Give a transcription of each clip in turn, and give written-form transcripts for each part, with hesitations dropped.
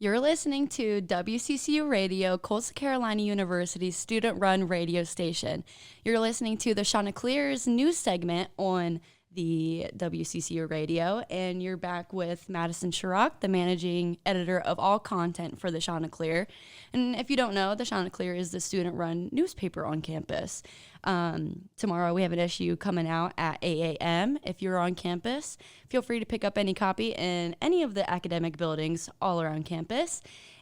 You're listening to WCCU Radio, Coastal Carolina University's student-run radio station. You're listening to the Chanticleer's news segment on the WCCU Radio, and you're back with Madison Sharrock, the managing editor of all content for the Chanticleer. And if you don't know, the Chanticleer is the student-run newspaper on campus. Tomorrow we have an issue coming out at 8 a.m. If you're on campus, feel free to pick up any copy in any of the academic buildings all around campus.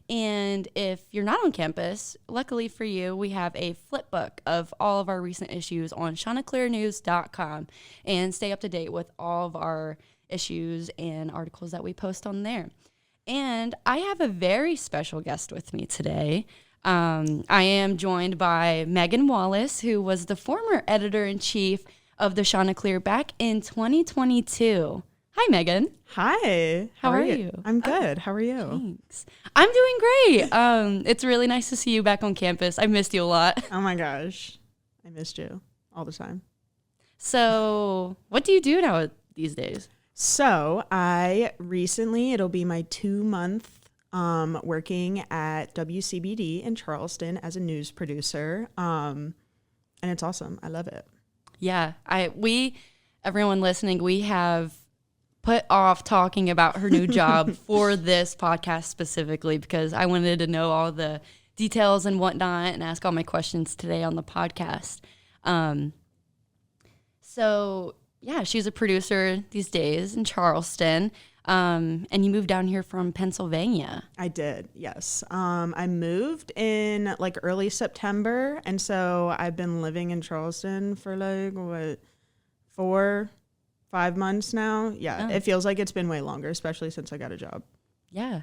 And if you're not on campus, luckily for you, we have a flip book of all of our recent issues on chanticleernews.com, and stay up to date with all of our issues and articles that we post on there. And I have a very special guest with me today. I am joined by Megan Wallace, who was the former editor-in-chief of the Chanticleer back in 2022. Hi, Megan. Hi. How are you? I'm good. How are you? Thanks. I'm doing great. It's really nice to see you back on campus. I missed you a lot. Oh my gosh. I missed you all the time. So what do you do now these days? So it'll be my 2-month working at WCBD in Charleston as a news producer. And it's awesome. I love it. Yeah. Everyone listening, we have put off talking about her new job for this podcast specifically because I wanted to know all the details and whatnot and ask all my questions today on the podcast. So yeah, she's a producer these days in Charleston. And you moved down here from Pennsylvania. I did, yes. I moved in early September, and so I've been living in Charleston for 4-5 months now. Yeah, It feels like it's been way longer, especially since I got a job. Yeah.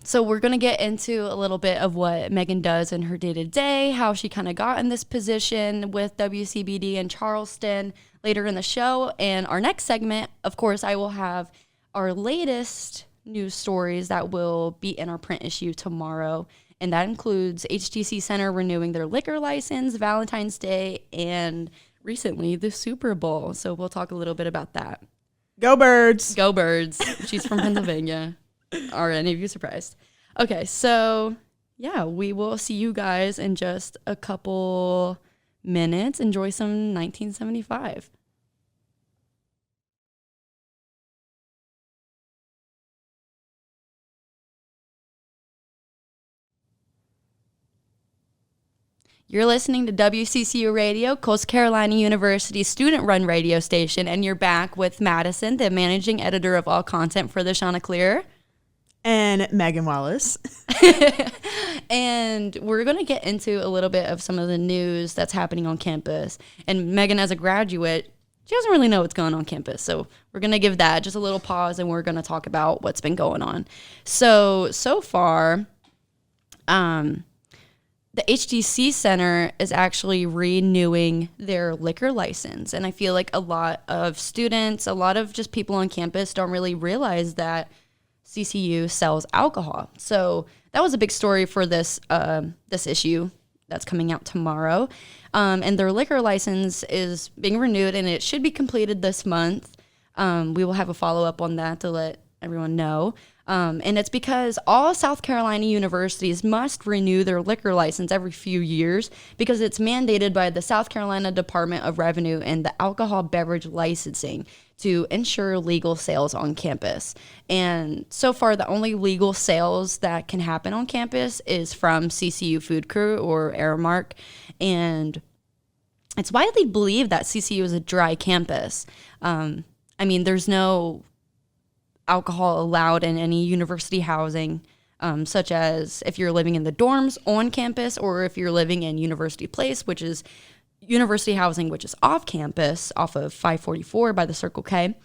So we're going to get into a little bit of what Megan does in her day-to-day, how she kind of got in this position with WCBD in Charleston later in the show. And our next segment, of course, I will have our latest news stories that will be in our print issue tomorrow. And that includes HTC Center renewing their liquor license, Valentine's Day, and recently the Super Bowl. So we'll talk a little bit about that. Go Birds! Go Birds. She's from Pennsylvania. Are any of you surprised? Okay, so yeah, we will see you guys in just a couple minutes. Enjoy some 1975. You're listening to WCCU Radio, Coastal Carolina University's student-run radio station, and you're back with Madison, the managing editor of all content for the Chanticleer. And Megan Wallace. And we're going to get into a little bit of some of the news that's happening on campus. And Megan, as a graduate, she doesn't really know what's going on campus. So we're going to give that just a little pause, and we're going to talk about what's been going on. So far, the HTC Center is actually renewing their liquor license. And I feel like a lot of students, a lot of just people on campus don't really realize that CCU sells alcohol. So that was a big story for this issue that's coming out tomorrow. And their liquor license is being renewed, and it should be completed this month. We will have a follow-up on that to let everyone know. And it's because all South Carolina universities must renew their liquor license every few years because it's mandated by the South Carolina Department of Revenue and the Alcohol Beverage Licensing to ensure legal sales on campus. And so far, the only legal sales that can happen on campus is from CCU Food Crew or Aramark. And it's widely believed that CCU is a dry campus. There's no alcohol allowed in any university housing, such as if you're living in the dorms on campus or if you're living in University Place, which is university housing, which is off campus, off of 544 by the Circle K.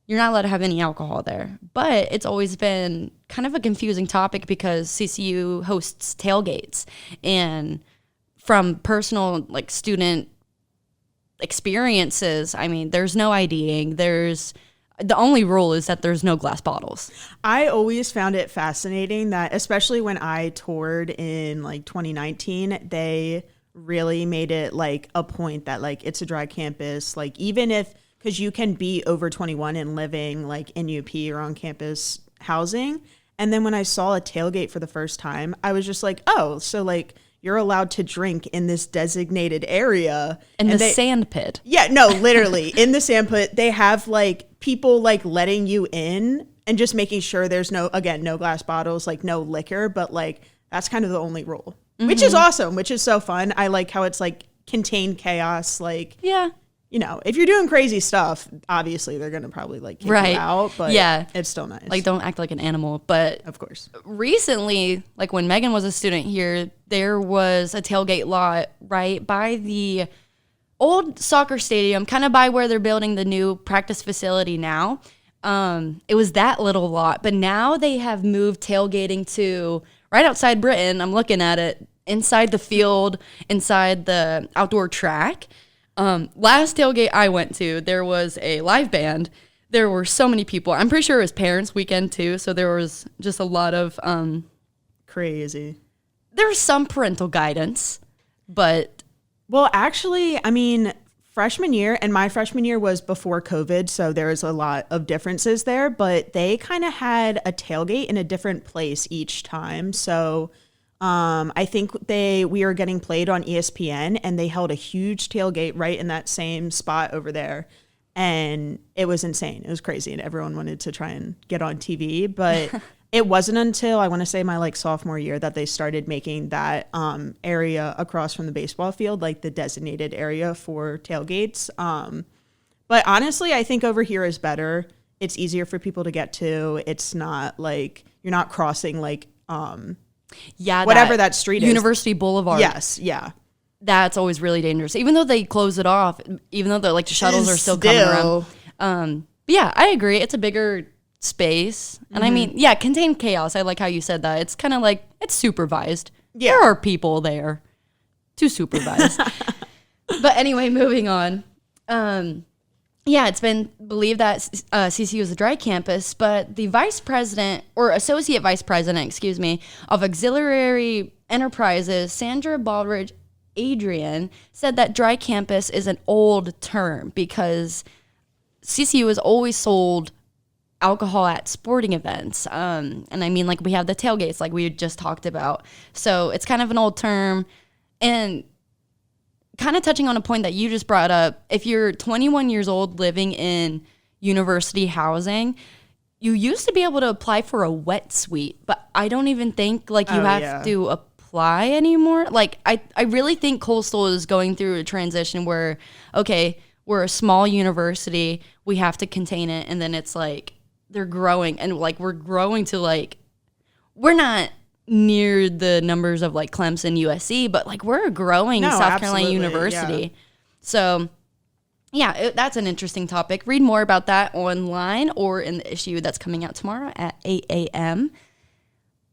You're not allowed to have any alcohol there. But it's always been kind of a confusing topic because CCU hosts tailgates. And from personal student experiences, there's no IDing. The only rule is that there's no glass bottles. I always found it fascinating that, especially when I toured in 2019, they really made it a point that it's a dry campus. Even if, because you can be over 21 and living in UP or on campus housing, And then when I saw a tailgate for the first time, I was just like, oh, so like you're allowed to drink in this designated area. In the sand pit. Yeah, no, literally in the sand pit. They have like people like letting you in and just making sure there's no glass bottles, like no liquor. But like that's kind of the only rule, which is awesome, which is so fun. I like how it's like contained chaos. Like, yeah. You know, if you're doing crazy stuff, obviously they're going to probably like kick you out, but it's still nice. Like, don't act like an animal. But of course, recently, like when Megan was a student here, there was a tailgate lot right by the old soccer stadium, kind of by where they're building the new practice facility now. It was that little lot, but now they have moved tailgating to right outside Britain. I'm looking at it, inside the field, inside the outdoor track. Last tailgate I went to, there was a live band. There were so many people. I'm pretty sure it was parents' weekend too, so there was just a lot of crazy. There was some parental guidance, but well, actually, I mean, freshman year, and my freshman year was before COVID, so there was a lot of differences there, but they kind of had a tailgate in a different place each time. So I think we were getting played on ESPN, and they held a huge tailgate right in that same spot over there. And it was insane. It was crazy. And everyone wanted to try and get on TV. But it wasn't until I want to say my like sophomore year that they started making that area across from the baseball field, like the designated area for tailgates. But honestly, I think over here is better. It's easier for people to get to. It's not like you're not crossing like whatever that street is. University Boulevard. Yes, yeah. That's always really dangerous. Even though they close it off, even though the shuttles are still coming around. But yeah, I agree. It's a bigger space. And I mean, yeah, contained chaos. I like how you said that. It's kind of like, it's supervised. Yeah. There are people there to supervise. But anyway, moving on. Yeah, it's been believed that CCU is a dry campus, but the vice president, or associate vice president, excuse me, of auxiliary enterprises, Sandra Baldridge Adrian, said that dry campus is an old term because CCU has always sold alcohol at sporting events. And I mean, like, we have the tailgates like we just talked about. So it's kind of an old term. And kind of touching on a point that you just brought up, if you're 21 years old living in university housing, you used to be able to apply for a wet suite, but I don't even think like you have to apply anymore. Like I really think Coastal is going through a transition where, okay, we're a small university, we have to contain it, and then it's like they're growing, and like we're growing to like, we're not near the numbers of like Clemson, USC, but like we're a growing South Carolina university. Yeah. So yeah, that's an interesting topic. Read more about that online or in the issue that's coming out tomorrow at 8 a.m.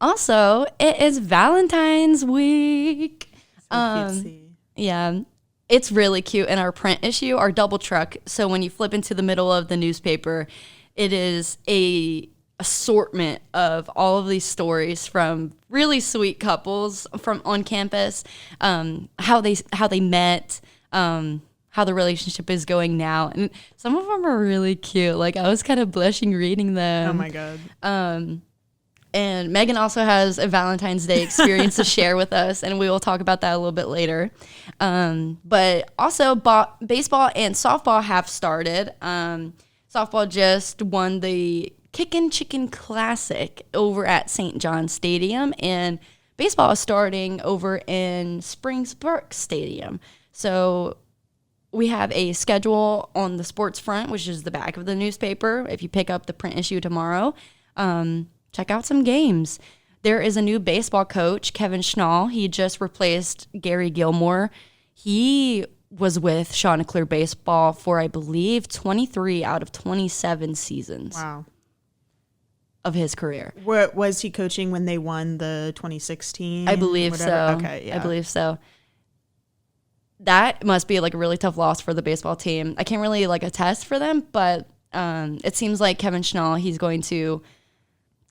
Also, it is Valentine's week. Yeah, it's really cute. In our print issue, our double truck, so when you flip into the middle of the newspaper, it is a assortment of all of these stories from really sweet couples from on campus, how they met, how the relationship is going now, and some of them are really cute. Like I was kind of blushing reading them. Oh my god. And Megan also has a Valentine's Day experience to share with us, and we will talk about that a little bit later. But also, baseball and softball have started. Softball just won the Kickin' Chicken Classic over at St. John's Stadium, and baseball is starting over in Springs Brook Stadium. So we have a schedule on the sports front, which is the back of the newspaper. If you pick up the print issue tomorrow, check out some games. There is a new baseball coach, Kevin Schnall. He just replaced Gary Gilmore. He was with Chanticleer baseball for, I believe, 23 out of 27 seasons. Wow. Of his career. Was he coaching when they won the 2016? I believe so. Okay, yeah. I believe so. That must be like a really tough loss for the baseball team. I can't really like attest for them, but it seems like Kevin Schnall, he's going to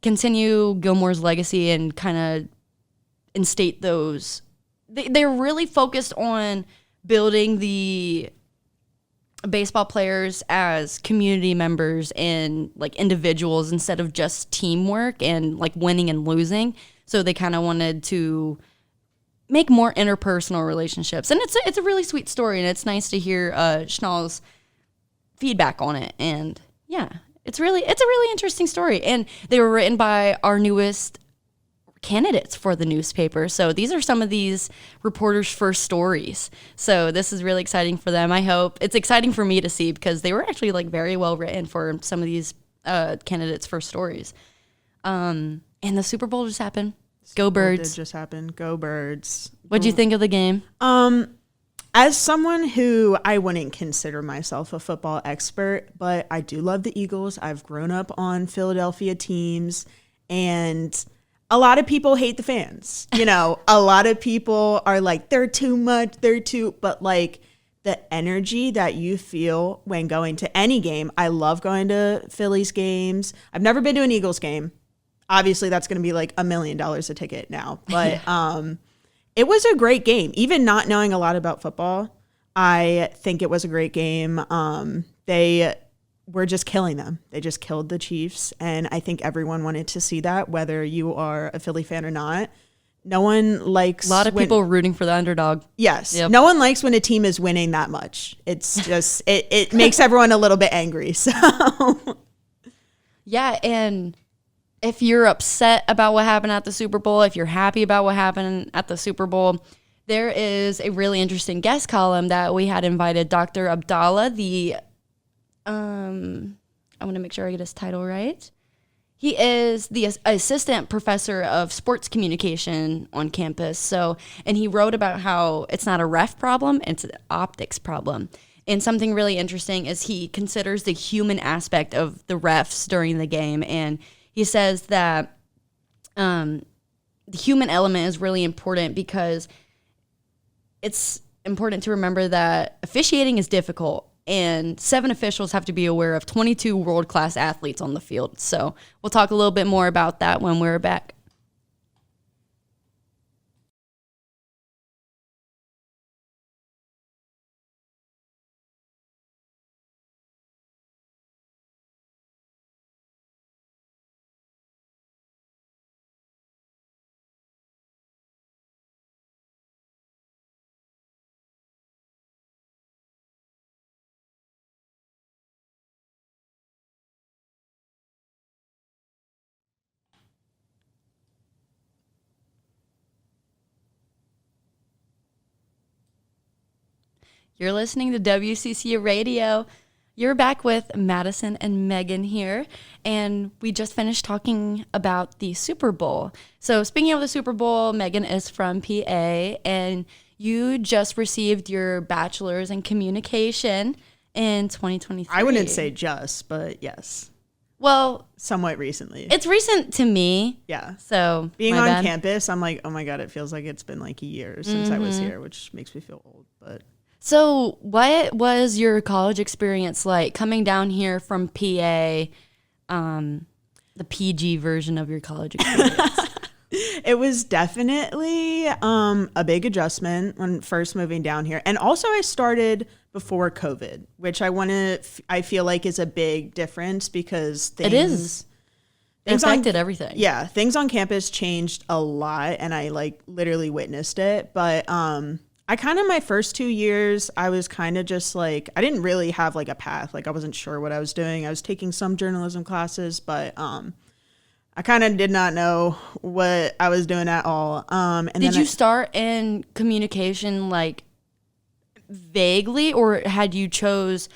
continue Gilmore's legacy and kind of instate those. They're really focused on building the baseball players as community members and like individuals instead of just teamwork and like winning and losing. So they kind of wanted to make more interpersonal relationships. And it's a really sweet story, and it's nice to hear Schnall's feedback on it. And yeah, it's a really interesting story. And they were written by our newest candidates for the newspaper. So these are some of these reporters' first stories. So this is really exciting for them. I hope it's exciting for me to see, because they were actually like very well written for some of these candidates' first stories. And the Super Bowl just happened. Go Birds. Did just happen. Go Birds. What'd you think of the game? As someone who, I wouldn't consider myself a football expert, but I do love the Eagles. I've grown up on Philadelphia teams, and a lot of people hate the fans. You know, a lot of people are like, they're too much, but like the energy that you feel when going to any game. I love going to Phillies games. I've never been to an Eagles game. Obviously, that's going to be like $1 million a ticket now. But it was a great game. Even not knowing a lot about football, I think it was a great game. They were just killing them. They just killed the Chiefs. And I think everyone wanted to see that, whether you are a Philly fan or not. No one likes... A lot of people rooting for the underdog. Yes. Yep. No one likes when a team is winning that much. It's just... it makes everyone a little bit angry. So... Yeah, and... if you're upset about what happened at the Super Bowl, if you're happy about what happened at the Super Bowl, there is a really interesting guest column that we had invited Dr. Abdallah, I want to make sure I get his title right. He is the assistant professor of sports communication on campus. So, and he wrote about how it's not a ref problem, it's an optics problem. And something really interesting is he considers the human aspect of the refs during the game, and he says that the human element is really important because it's important to remember that officiating is difficult, and 7 officials have to be aware of 22 world-class athletes on the field. So we'll talk a little bit more about that when we're back. You're listening to WCCU Radio. You're back with Madison and Megan here, and we just finished talking about the Super Bowl. So speaking of the Super Bowl, Megan is from PA, and you just received your bachelor's in communication in 2023. I wouldn't say just, but yes. Well, somewhat recently. It's recent to me. Yeah. So being on campus, I'm like, oh my God, it feels like it's been like a year since I was here, which makes me feel old, but... So what was your college experience like coming down here from PA, the PG version of your college experience? It was definitely a big adjustment when first moving down here. And also I started before COVID, which I feel like is a big difference because it is. It affected everything. Yeah, things on campus changed a lot, and I like literally witnessed it. But I kind of, my first 2 years, I was kind of just like, I didn't really have like a path. Like I wasn't sure what I was doing. I was taking some journalism classes, but I kind of did not know what I was doing at all. And did you start in communication like vaguely, or had you chose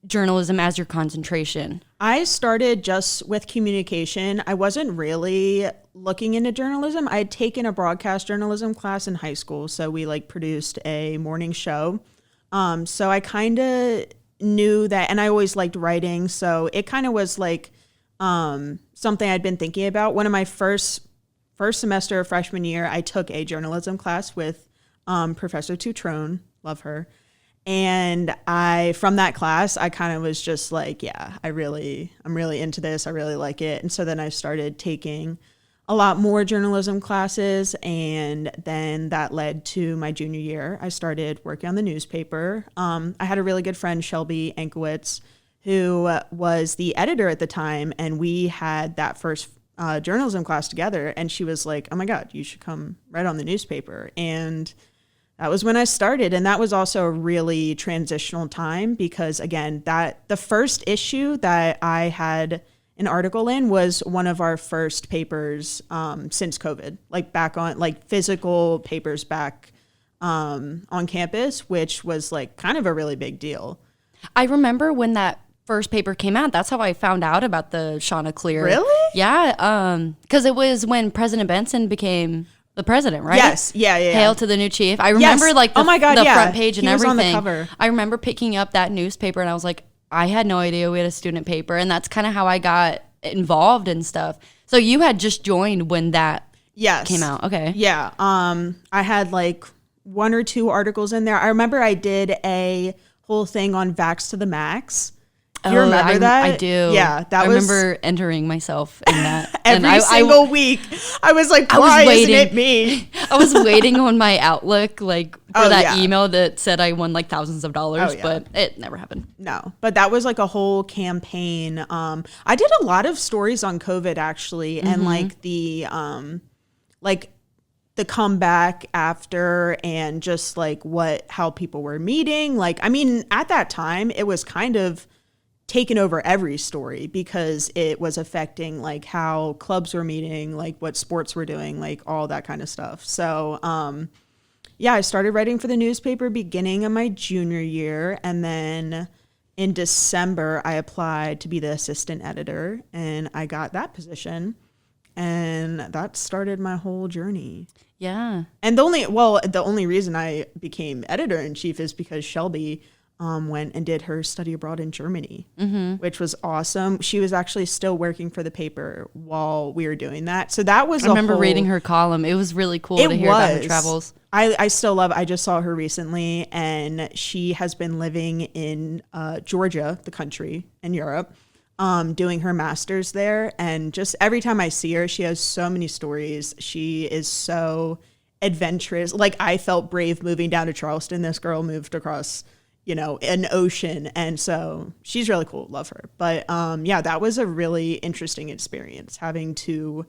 journalism as your concentration? I started just with communication. I wasn't really looking into journalism. I had taken a broadcast journalism class in high school, so we like produced a morning show. So I kind of knew that, and I always liked writing, so it kind of was like something I'd been thinking about. One of my first semester of freshman year, I took a journalism class with Professor Tutrone, love her. And from that class, I kind of was just like, yeah, I'm really into this. I really like it. And so then I started taking a lot more journalism classes, and then that led to my junior year. I started working on the newspaper. I had a really good friend, Shelby Ankowitz, who was the editor at the time, and we had that first journalism class together, and she was like, oh my God, you should come write on the newspaper. And that was when I started, and that was also a really transitional time because, again, the first issue that I had an article in was one of our first papers since COVID, like back on, like physical papers back on campus, which was like kind of a really big deal. I remember when that first paper came out. That's how I found out about the Chanticleer. Really? Yeah, because it was when President Benson became the president, right? Yes. Yeah. Hail to the new chief. I remember like the, oh my God, the front page and he was everything. on the cover. I remember picking up that newspaper and I was like, I had no idea we had a student paper. And that's kind of how I got involved and stuff. So you had just joined when that came out. Okay. Yeah. I had like 1 or 2 articles in there. I remember I did a whole thing on Vax to the Max. Do you remember that? I do. Yeah, I remember entering myself in that. Every single week. I was like, why isn't it me? I was waiting on my Outlook, like, for that email that said I won, like, thousands of dollars, but it never happened. No, but that was, like, a whole campaign. I did a lot of stories on COVID, actually, and, like, the comeback after and just, like, how people were meeting. Like, I mean, at that time, it was kind of taken over every story because it was affecting like how clubs were meeting, like what sports were doing, like all that kind of stuff. So I started writing for the newspaper beginning of my junior year, and then in December I applied to be the assistant editor and I got that position, and that started my whole journey. Yeah. And the only reason I became editor-in-chief is because Shelby went and did her study abroad in Germany, which was awesome. She was actually still working for the paper while we were doing that. So that was I remember reading her column. It was really cool to hear about her travels. I still love it. I just saw her recently, and she has been living in Georgia, the country in Europe, doing her master's there. And just every time I see her, she has so many stories. She is so adventurous. Like, I felt brave moving down to Charleston. This girl moved across an ocean. And so she's really cool. Love her. But that was a really interesting experience, having to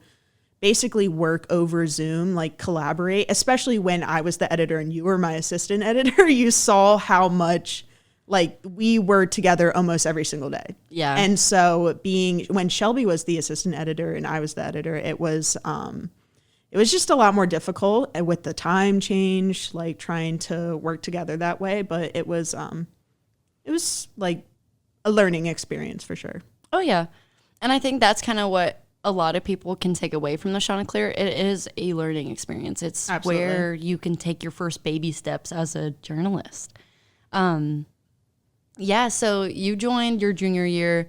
basically work over Zoom, like collaborate, especially when I was the editor and you were my assistant editor. You saw how much like we were together almost every single day. Yeah. And so when Shelby was the assistant editor and I was the editor, it was just a lot more difficult with the time change, like trying to work together that way. But it was like a learning experience for sure. Oh, yeah. And I think that's kind of what a lot of people can take away from the Chanticleer. It is a learning experience. It's Absolutely. Where you can take your first baby steps as a journalist. So you joined your junior year,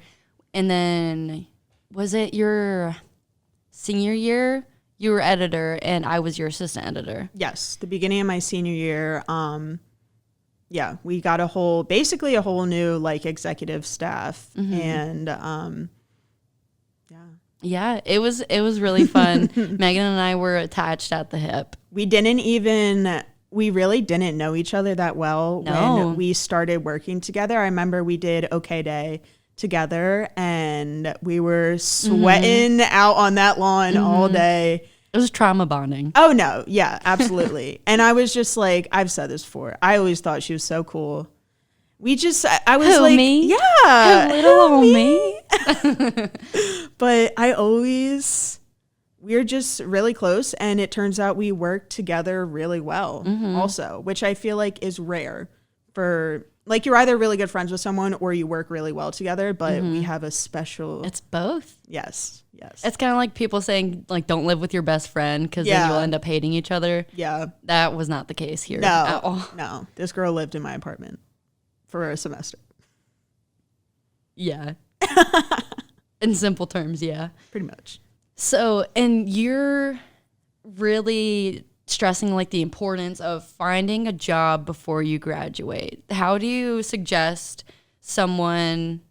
and then was it your senior year? You were editor, and I was your assistant editor. Yes, the beginning of my senior year. We got basically a whole new like executive staff, and it was really fun. Megan and I were attached at the hip. We really didn't know each other that well when we started working together. I remember we did OK Day together, and we were sweating out on that lawn all day. It was trauma bonding. Oh, no. Yeah, absolutely. And I was just like, I've said this before, I always thought she was so cool. I was like, me? Yeah. Little old me. But we're just really close, and it turns out we work together really well also, which I feel like is rare for, like, you're either really good friends with someone or you work really well together, but we have a special... It's both. Yes. It's kind of like people saying, like, don't live with your best friend because then you'll end up hating each other. Yeah. That was not the case here at all. No. This girl lived in my apartment for a semester. Yeah. In simple terms, yeah. Pretty much. So, and you're really stressing like the importance of finding a job before you graduate. How do you suggest someone,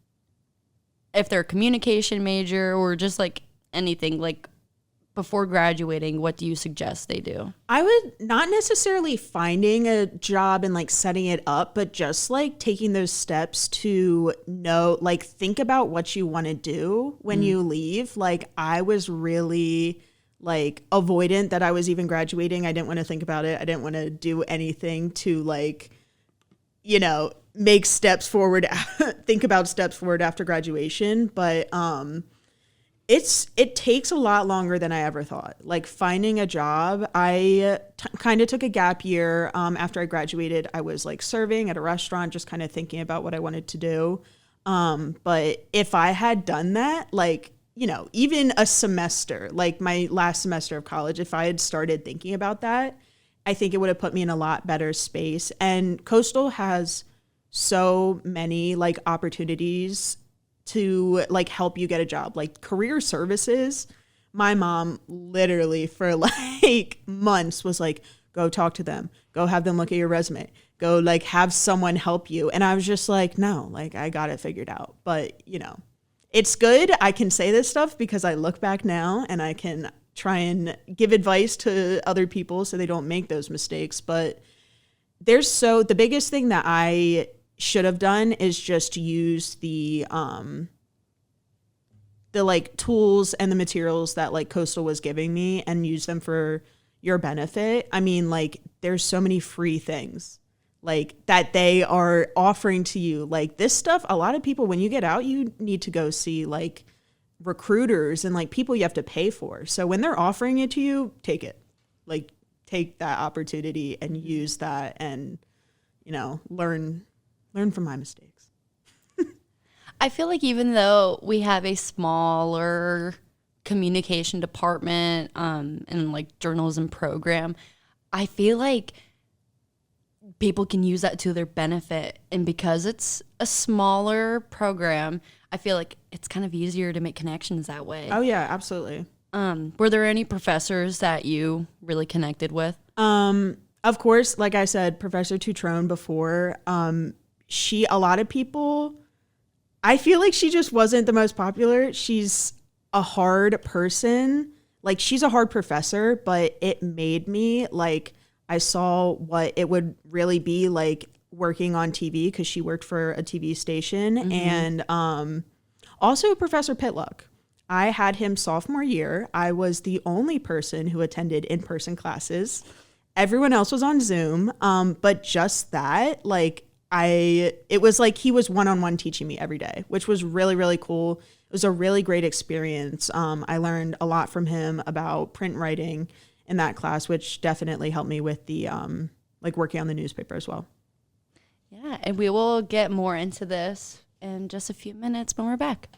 if they're a communication major or just like anything, like before graduating, what do you suggest they do? I would not necessarily finding a job and like setting it up, but just like taking those steps to know, like think about what you want to do when you leave. Like I was really like avoidant that I was even graduating. I didn't want to think about it. I didn't want to do anything to like, you know, make steps forward, think about steps forward after graduation. But, it takes a lot longer than I ever thought. Like finding a job, I kind of took a gap year after I graduated. I was like serving at a restaurant, just kind of thinking about what I wanted to do. But if I had done that, like, you know, even a semester, like my last semester of college, if I had started thinking about that, I think it would have put me in a lot better space. And Coastal has so many like opportunities to like help you get a job, like career services. My mom literally for like months was like, go talk to them, go have them look at your resume, go like have someone help you. And I was just like, no, like I got it figured out. But you know, it's good. I can say this stuff because I look back now and I can try and give advice to other people so they don't make those mistakes. But the biggest thing that I should have done is just use the like tools and the materials that like Coastal was giving me and use them for your benefit. I mean, like there's so many free things like that they are offering to you. Like this stuff, a lot of people, when you get out, you need to go see like recruiters and like people you have to pay for. So when they're offering it to you, take it. Like take that opportunity and use that and, you know, learn from my mistakes. I feel like even though we have a smaller communication department and like journalism program, I feel like people can use that to their benefit. And because it's a smaller program, I feel like it's kind of easier to make connections that way. Oh, yeah, absolutely. Were there any professors that you really connected with? Of course, like I said, Professor Tutrone before, a lot of people, I feel like she just wasn't the most popular. She's a hard person. Like she's a hard professor, but it made me like, I saw what it would really be like working on TV because she worked for a TV station. Mm-hmm. And also Professor Pitluck. I had him sophomore year. I was the only person who attended in-person classes. Everyone else was on Zoom. But just that, like, it was like he was one-on-one teaching me every day, which was really, really cool. It was a really great experience. I learned a lot from him about print writing in that class, which definitely helped me with the like working on the newspaper as well. Yeah, and we will get more into this in just a few minutes when we're back.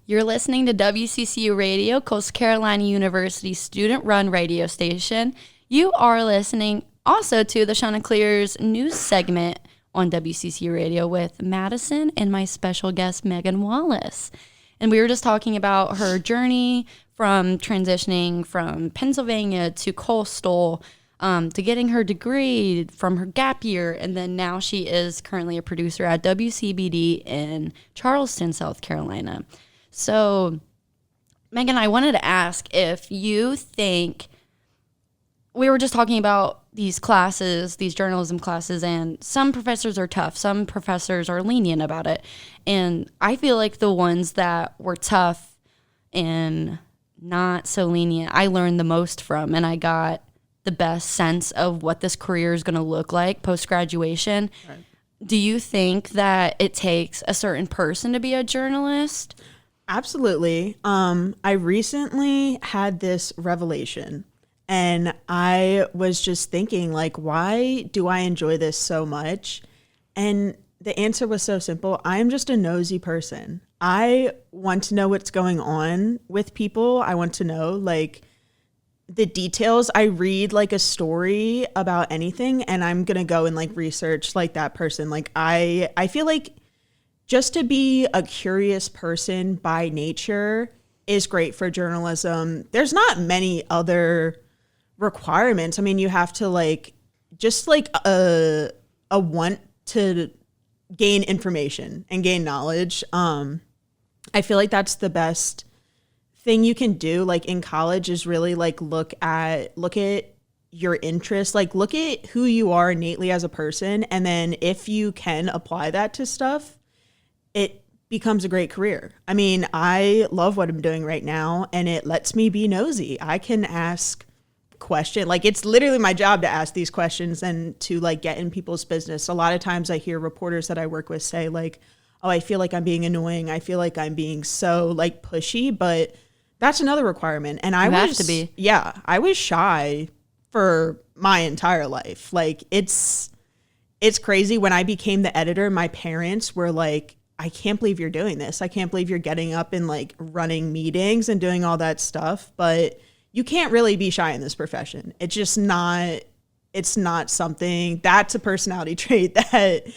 You're listening to WCCU Radio, Coastal Carolina University student-run radio station. You are listening also to the Chanticleer's news segment on WCCU Radio with Madison and my special guest, Megan Wallace. And we were just talking about her journey from transitioning from Pennsylvania to Coastal, to getting her degree from her gap year. And then now she is currently a producer at WCBD in Charleston, South Carolina. So, Megan, I wanted to ask if you think, we were just talking about these classes, these journalism classes, and some professors are tough, some professors are lenient about it. And I feel like the ones that were tough and not so lenient, I learned the most from, and I got the best sense of what this career is going to look like post-graduation. Right. Do you think that it takes a certain person to be a journalist? Absolutely. I recently had this revelation, and I was just thinking, like, why do I enjoy this so much? And the answer was so simple. I'm just a nosy person. I want to know what's going on with people. I want to know, like, the details. I read, like, a story about anything, and I'm going to go and, like, research, like, that person. Like, I feel like just to be a curious person by nature is great for journalism. There's not many other requirements. I mean, you have to like just like a want to gain information and gain knowledge. I feel like that's the best thing you can do, like in college, is really like look at your interests, like look at who you are innately as a person, and then if you can apply that to stuff, it becomes a great career. I mean, I love what I'm doing right now, and it lets me be nosy. I can ask questions, like it's literally my job to ask these questions and to like get in people's business. A lot of times I hear reporters that I work with say like, oh, I feel like I'm being annoying, I feel like I'm being so like pushy, but that's another requirement. And I have to be. Yeah, I was shy for my entire life. Like it's crazy. When I became the editor, my parents were like, I can't believe you're doing this. I can't believe you're getting up and like running meetings and doing all that stuff. But you can't really be shy in this profession. It's just not, it's not something, that's a personality trait that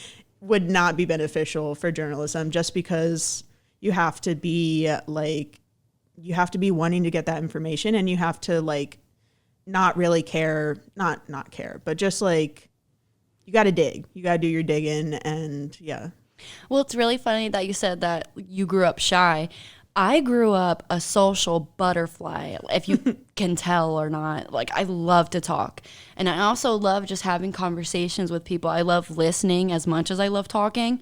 would not be beneficial for journalism, just because you have to be like, you have to be wanting to get that information, and you have to like not really care, not care, but just like you got to dig, you got to do your digging. And yeah. Well, it's really funny that you said that you grew up shy. I grew up a social butterfly, if you can tell or not. Like, I love to talk. And I also love just having conversations with people. I love listening as much as I love talking.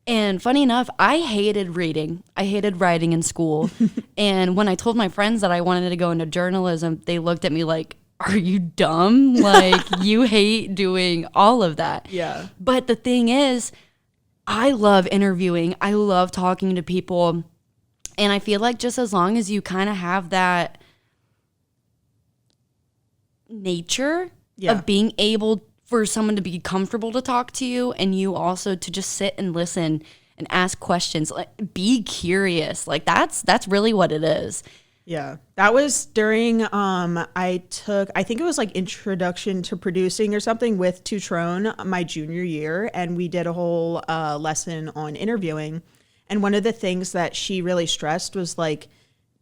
And funny enough, I hated reading. I hated writing in school. And when I told my friends that I wanted to go into journalism, they looked at me like, are you dumb? Like, you hate doing all of that. Yeah. But the thing is, I love interviewing. I love talking to people. And I feel like just as long as you kind of have that nature of being able for someone to be comfortable to talk to you, and you also to just sit and listen and ask questions, like be curious. Like that's really what it is. Yeah. That was during, I think it was like Introduction to Producing or something with Tutrone my junior year. And we did a whole lesson on interviewing. And one of the things that she really stressed was like,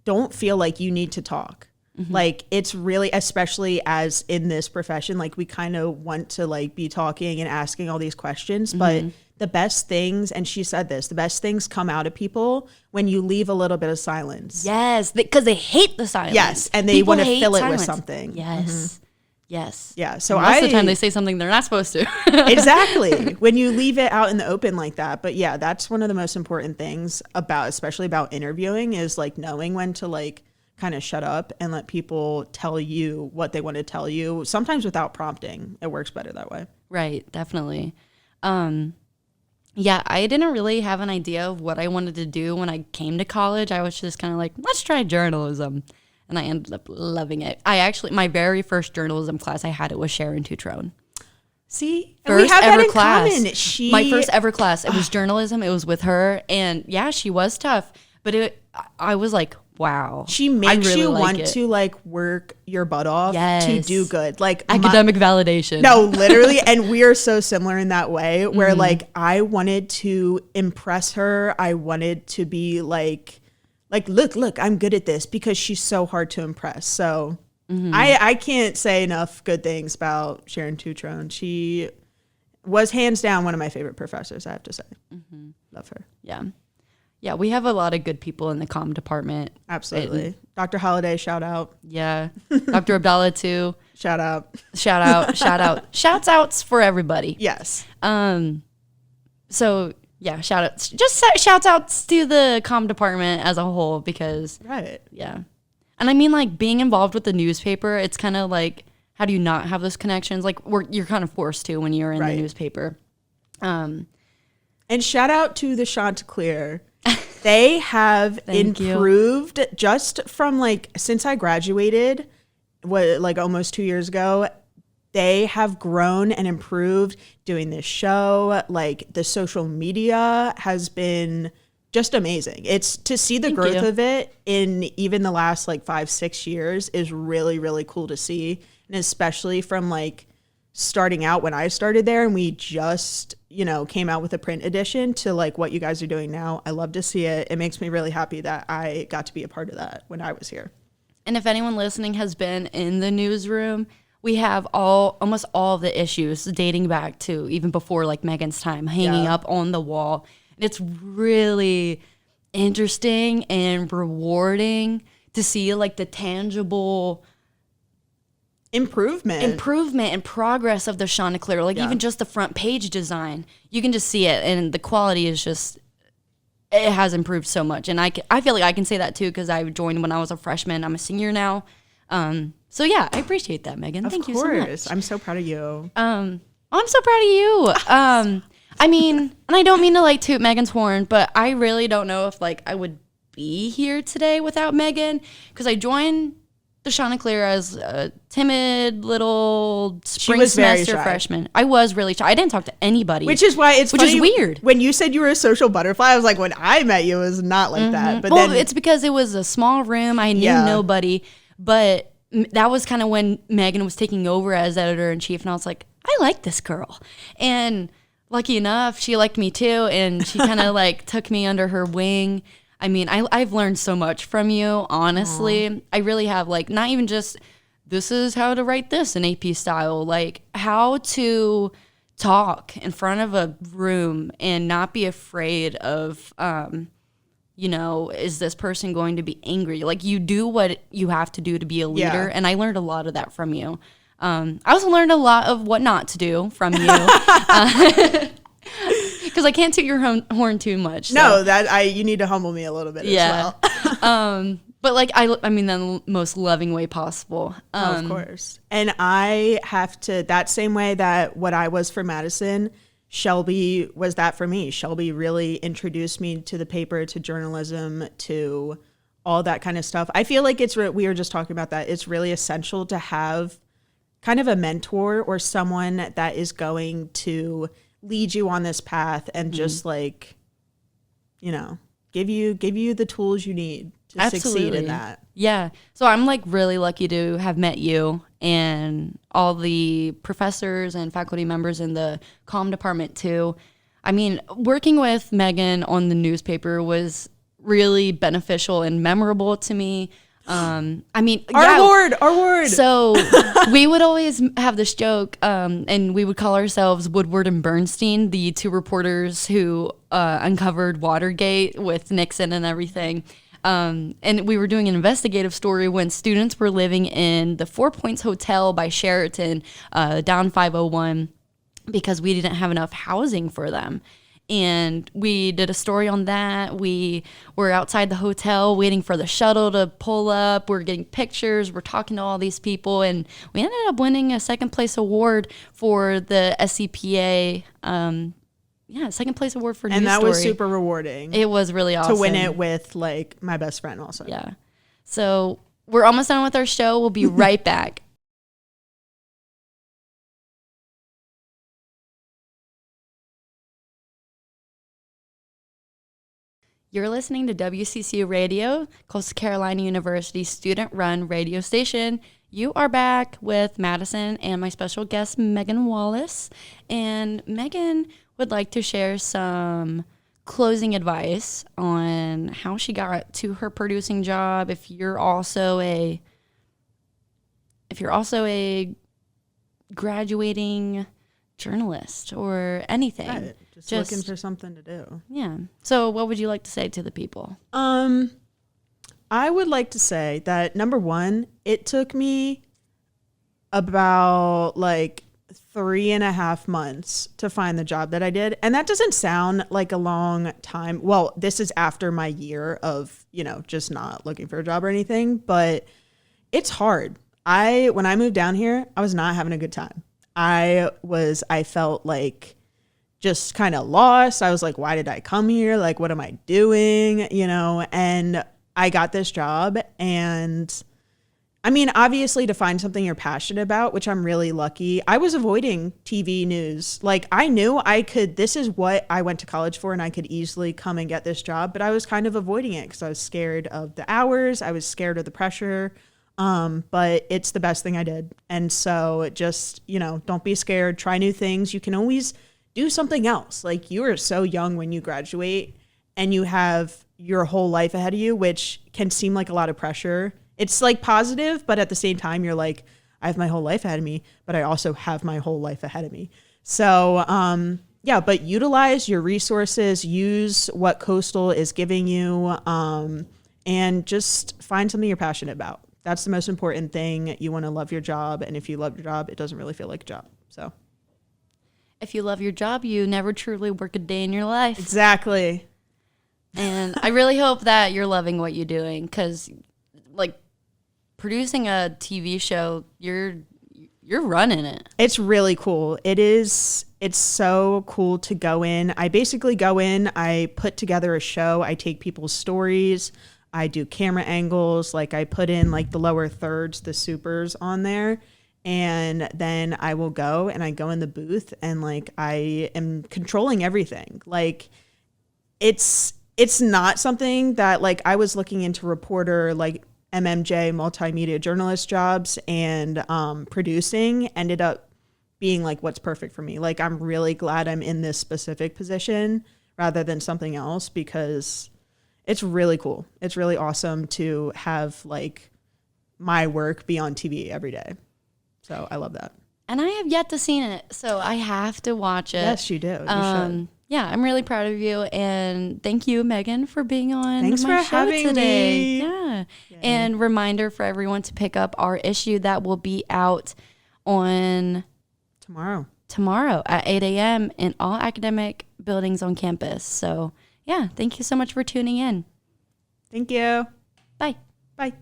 don't feel like you need to talk. Mm-hmm. Like it's really, especially as in this profession, like we kind of want to like be talking and asking all these questions, but the best things, and she said this, the best things come out of people when you leave a little bit of silence. Yes, because they hate the silence. Yes, and they want to fill it with something. Yes. Mm-hmm. Yes. Yeah. So most of the time they say something they're not supposed to. Exactly. When you leave it out in the open like that. But yeah, that's one of the most important things about, especially about interviewing, is like knowing when to like kind of shut up and let people tell you what they want to tell you. Sometimes without prompting, it works better that way. Right. Definitely. Yeah, I didn't really have an idea of what I wanted to do when I came to college. I was just kind of like, let's try journalism. And I ended up loving it. My very first journalism class I had, it was Sharon Tutrone. See? First we have ever that in class. Common. My first ever class. It was journalism. It was with her. And yeah, she was tough. But I was like, wow. She makes really you like want it. to like work your butt off to do good. Like academic validation. No, literally. And we are so similar in that way where like I wanted to impress her. I wanted to be like, look, I'm good at this, because she's so hard to impress. So I can't say enough good things about Sharon Tutrone. She was hands down one of my favorite professors, I have to say. Love her. Yeah. Yeah, we have a lot of good people in the comm department. Absolutely. Dr. Holliday, shout out. Yeah. Dr. Abdallah too. Shout out. Shout out. Shout out. Shouts outs for everybody. Yes. So yeah, shout outs. Just shouts outs to the comm department as a whole, because yeah. And I mean, like, being involved with the newspaper, it's kind of like, how do you not have those connections? Like, you're kind of forced to when you're in the newspaper. And shout out to the Chanticleer. They have improved just from like, since I graduated, like almost 2 years ago, they have grown and improved doing this show. Like the social media has been just amazing. It's to see the growth of it in even the last like 5-6 years is really, really cool to see. And especially from like starting out when I started there and we just, came out with a print edition to like what you guys are doing now. I love to see it. It makes me really happy that I got to be a part of that when I was here. And if anyone listening has been in the newsroom, we have almost all the issues dating back to even before like Megan's time hanging up on the wall. And it's really interesting and rewarding to see like the tangible improvement and progress of the Chanticleer. Like even just the front page design, you can just see it, and the quality is just, it has improved so much. And I feel like I can say that too because I joined when I was a freshman. I'm a senior now. So yeah, I appreciate that, Megan. Thank you so much. I'm so proud of you. I'm so proud of you. I mean, and I don't mean to like toot Megan's horn, but I really don't know if like I would be here today without Megan, because I joined the Chanticleer as a timid little spring semester freshman. I was really shy. I didn't talk to anybody. Which is why it's funny. Which is weird. When you said you were a social butterfly, I was like, when I met you, it was not like that. But then it's because it was a small room. I knew nobody. But that was kind of when Megan was taking over as editor-in-chief. And I was like, I like this girl. And lucky enough, she liked me too. And she kind of like took me under her wing. I mean, I've learned so much from you, honestly. Aww. I really have, like, not even just, this is how to write this in AP style, like how to talk in front of a room and not be afraid of, you know, is this person going to be angry? Like, you do what you have to do to be a leader, and I learned a lot of that from you. I also learned a lot of what not to do from you. Because I can't toot your horn too much. So. No, you need to humble me a little bit as well. But like I mean, the most loving way possible. Of course. And I have to, that same way that what I was for Madison, Shelby was that for me. Shelby really introduced me to the paper, to journalism, to all that kind of stuff. I feel like we were just talking about that. It's really essential to have kind of a mentor or someone that is going to lead you on this path and just like, you know, give you the tools you need to succeed in that. Yeah. So I'm like really lucky to have met you and all the professors and faculty members in the comm department too. I mean, working with Megan on the newspaper was really beneficial and memorable to me. I mean, our word. So we would always have this joke, and we would call ourselves Woodward and Bernstein, the two reporters who uncovered Watergate with Nixon and everything. And we were doing an investigative story when students were living in the Four Points Hotel by Sheraton, down 501, because we didn't have enough housing for them. And we did a story on that. We were outside the hotel waiting for the shuttle to pull up. We're getting pictures. We're talking to all these people. And we ended up winning a second place award for the SCPA. Second place award for news story. And that was super rewarding. It was really awesome. To win it with like my best friend also. Yeah. So we're almost done with our show. We'll be right back. You're listening to WCCU Radio, Coastal Carolina University student-run radio station. You are back with Madison and my special guest, Megan Wallace. And Megan would like to share some closing advice on how she got to her producing job. If you're also a graduating journalist or anything. Right. Just looking for something to do. Yeah. So what would you like to say to the people? I would like to say that, number one, it took me about like 3.5 months to find the job that I did. And that doesn't sound like a long time. Well, this is after my year of, you know, just not looking for a job or anything, but it's hard. When I moved down here, I was not having a good time. I felt like just kind of lost. I was like, why did I come here? Like, what am I doing? You know, and I got this job. And I mean, obviously to find something you're passionate about, which I'm really lucky. I was avoiding TV news. Like, I knew this is what I went to college for, and I could easily come and get this job, but I was kind of avoiding it because I was scared of the hours. I was scared of the pressure. But it's the best thing I did. And so just, you know, don't be scared. Try new things. You can always do something else. Like, you are so young when you graduate and you have your whole life ahead of you, which can seem like a lot of pressure. It's like positive, but at the same time, you're like, I have my whole life ahead of me, but I also have my whole life ahead of me. So, but utilize your resources, use what Coastal is giving you, and just find something you're passionate about. That's the most important thing. You want to love your job. And if you love your job, it doesn't really feel like a job. So if you love your job, you never truly work a day in your life. Exactly. And I really hope that you're loving what you're doing, because like producing a TV show, you're running it. It's really cool. It's so cool to go in. I basically go in, I put together a show, I take people's stories, I do camera angles, like I put in like the lower thirds, the supers on there, and then I will go and I go in the booth and like I am controlling everything. Like it's not something that like I was looking into reporter like MMJ multimedia journalist jobs, and producing ended up being like what's perfect for me. Like I'm really glad I'm in this specific position rather than something else, because it's really cool. It's really awesome to have like my work be on TV every day. So I love that. And I have yet to see it, so I have to watch it. Yes, you do. You should. Yeah, I'm really proud of you, and thank you, Megan, for being on Thanks my for show having today. me. Yeah. And reminder for everyone to pick up our issue that will be out on tomorrow at 8 a.m. in all academic buildings on campus. So, yeah, thank you so much for tuning in. Thank you. Bye. Bye.